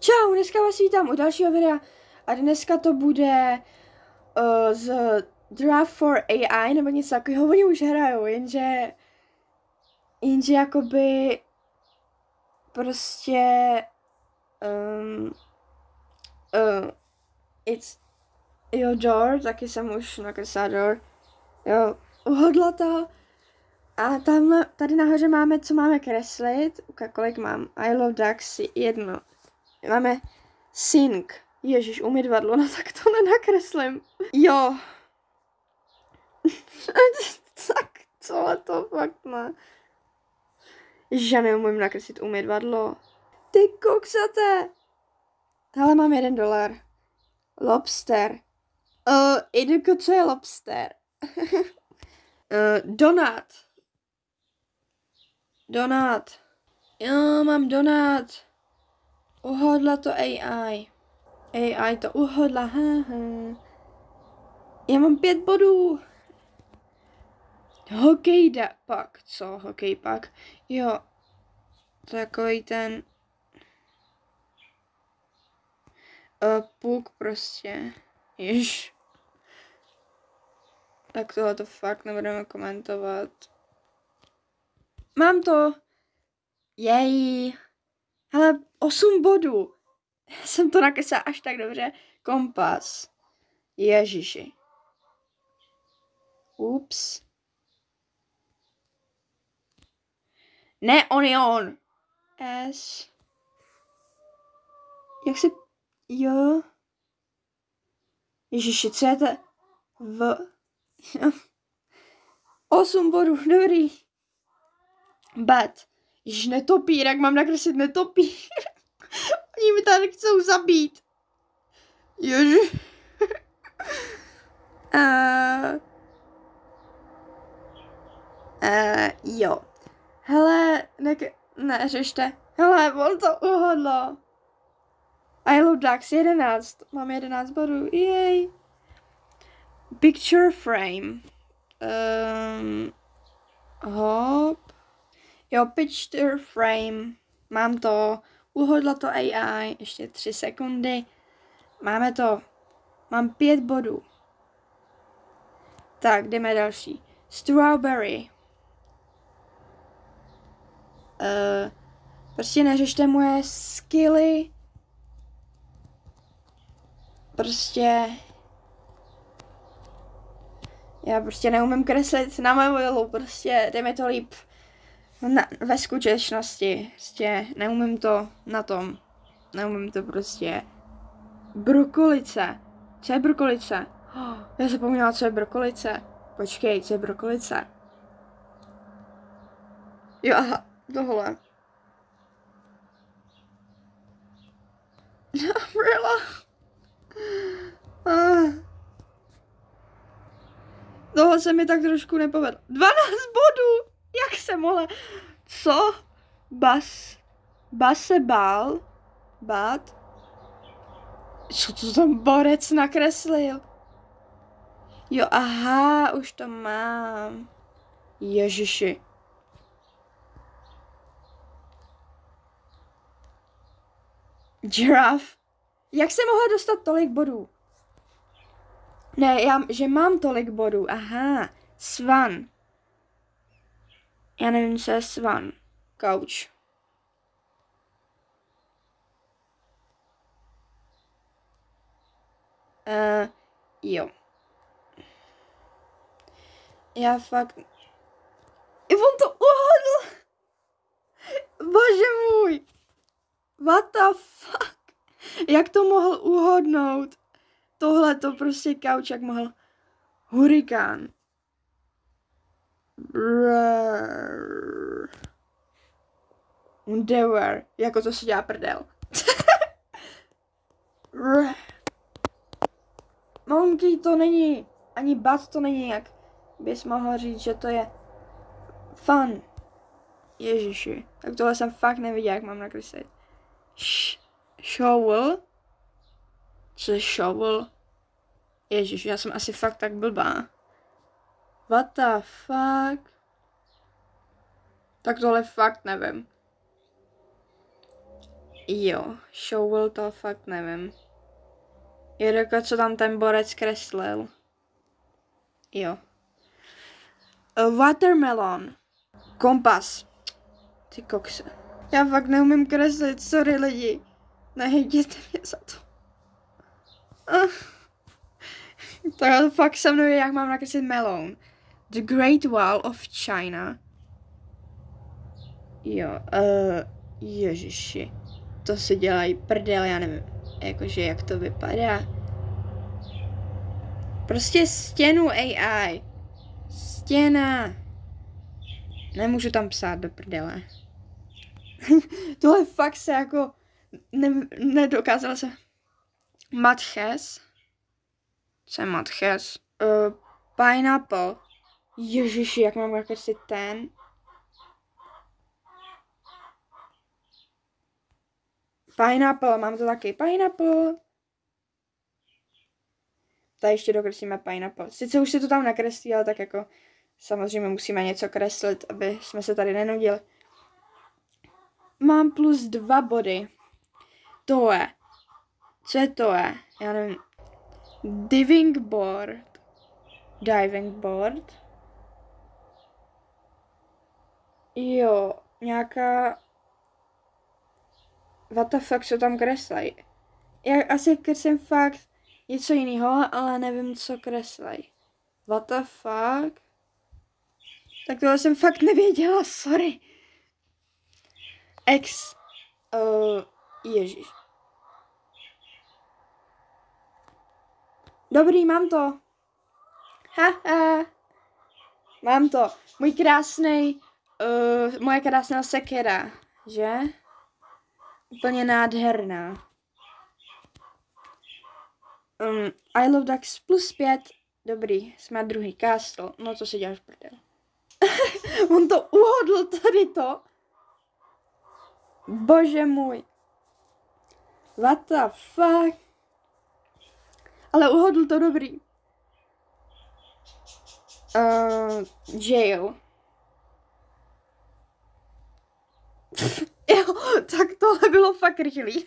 Čau, dneska vás vítám u dalšího videa a dneska to bude z Draft for AI nebo něco takového. Oni už hrajou, jenže jakoby prostě it's your door, taky jsem už nakreslila door, jo, uhodla to. A tamhle, tady nahoře máme, co máme kreslit, kolik mám, I love ducks, 1. Máme sink, ježiš, umyvadlo, no tak to nenakreslím. Jo. Tak co to fakt má. Ježiš, já neumím nakreslit umyvadlo. Ty koksaté. Hele, mám $1. Lobster. Ideko, co je lobster? Donut. Donut. Jo, mám donut. Uhodla to AI. AI to uhodla, haha. Já mám 5 bodů. Hokej pak. Co? Hokej pak? Jo. Takový ten... puk prostě. Jež. Tak tohle to fakt nebudeme komentovat. Mám to. Jej. Hele, 8 bodů. Jsem to nakreslila až tak dobře. Kompas. Ježiši. Ups. Ne, on. S. Jak se... Jo. Ježiši, co je to? V. 8 bodů, dobrý. Bat. Ježiš, netopír, jak mám nakreslit netopír? Oni mi tady chcou zabít. Ježiš. Jo. Hele, neřešte. Hele, on to uhodlo. I love ducks, 11. Mám 11 bodů, jej. Picture frame. Hop. Jo, picture frame. Mám to. Uhodla to AI. Ještě 3 sekundy. Máme to. Mám 5 bodů. Tak, jdeme další. Strawberry. Prostě neřešte moje skilly. Prostě... Já prostě neumím kreslit na mobilu. Prostě jde mi to líp. Ve skutečnosti, prostě neumím to na tom, neumím to prostě. Brokolice, co je brokolice? Já zapomněla, co je brokolice. Počkej, co je brokolice? Jo, aha, tohle. Umbrella. Tohle se mi tak trošku nepovedlo. 12 bodů! Jak se mohla? Co? Baseball? Bat? Co to tam borec nakreslil? Jo, aha, už to mám. Ježiši. Giraffe. Jak se mohla dostat tolik bodů? Ne, že mám tolik bodů. Aha. Svan. Já nevím, co je svan. Couch. Jo. Já fakt... On to uhodl! Bože můj! What the fuck? Jak to mohl uhodnout? Tohle to prostě couch, jak mohl... Hurikán. Underwear. Jako to se dělá prdel. Monkey to není. Ani bat to není, jak bys mohl říct, že to je fun. Ježiši. Tak tohle jsem fakt neviděl, jak mám nakreslit. Shovel. Co je shovel? Ježiši, já jsem asi fakt tak blbá. What the fuck? Tak tohle fakt nevím. Jo, shovel to fakt nevím. Je dokud, co tam ten borec kreslil. Jo. Watermelon. Kompas. Ty kokse. Já fakt neumím kreslit, sorry lidi. Nehejděte mě za to. To fakt se mnou je, jak mám nakreslit melon. The Great Wall of China. Jo, ježiši. To si dělají prdel, já nevím. Jakože jak to vypadá. Prostě stěnu AI. Stěna. Nemůžu tam psát do prdele. Tohle fakt se jako nedokázala se. Matches. Co je matches? Pineapple. Ježiši, jak mám nakreslit ten. Pineapple, mám to taky. Pineapple. Tady ještě dokreslíme pineapple. Sice už se to tam nakreslí, ale tak jako samozřejmě musíme něco kreslit, aby jsme se tady nenudili. Mám +2 body. To je. Co je to je? Já nevím. Diving board. Diving board. Jo, nějaká... What the fuck, co tam kreslej? Já asi kreslím fakt něco jiného, ale nevím, co kreslej. What the fuck? Tak tohle jsem fakt nevěděla, sorry. Ježiš. Dobrý, mám to. Haha. Mám to. Moje krásná sekera, že? Úplně nádherná. I love ducks +5. Dobrý, jsme druhý castle. No to si děláš prdel. On to uhodl tady to. Bože můj. What the fuck. Ale uhodl to dobrý. Jail. Jo, tak tohle bylo fakt rychlý.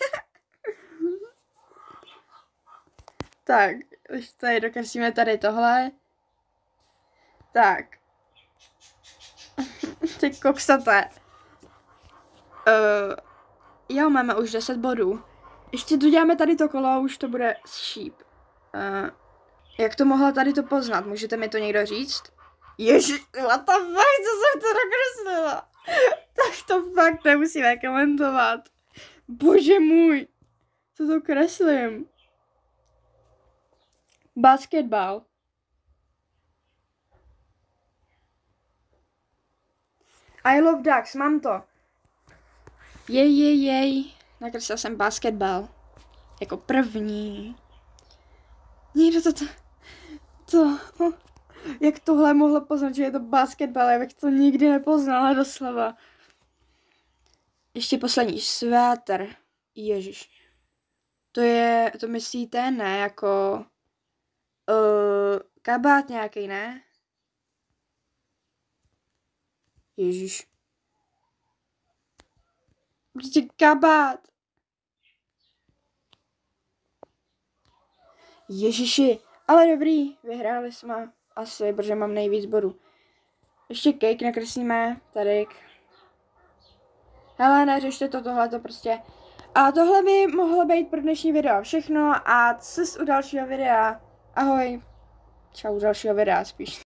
Tak, už tady dokreslíme tady tohle. Tak. Ty koksaté. Jo, máme už 10 bodů. Ještě doděláme tady to kolo a už to bude sheep. Jak to mohla tady to poznat? Můžete mi to někdo říct? Ježiš, what the fuck, co jsem to dokreslila? Tak to fakt nemusíme komentovat. Bože můj. Co to kreslím? Basketball. I love ducks, mám to. Jej. Nakreslil jsem basketball. Jako první. Někdo jak tohle mohlo poznat, že je to basketball, já bych to nikdy nepoznala doslova. Ještě poslední, sweater. Ježiš. To myslíte, ne, jako kabát nějaký, ne? Ježiš. Prostě kabát. Ježiši, ale dobrý, vyhráli jsme asi, protože mám nejvíc bodů. Ještě cake nakreslíme, tady. Hele, neřešte tohleto prostě. A tohle by mohlo být pro dnešní video všechno a u dalšího videa. Ahoj. Čau, u dalšího videa spíš.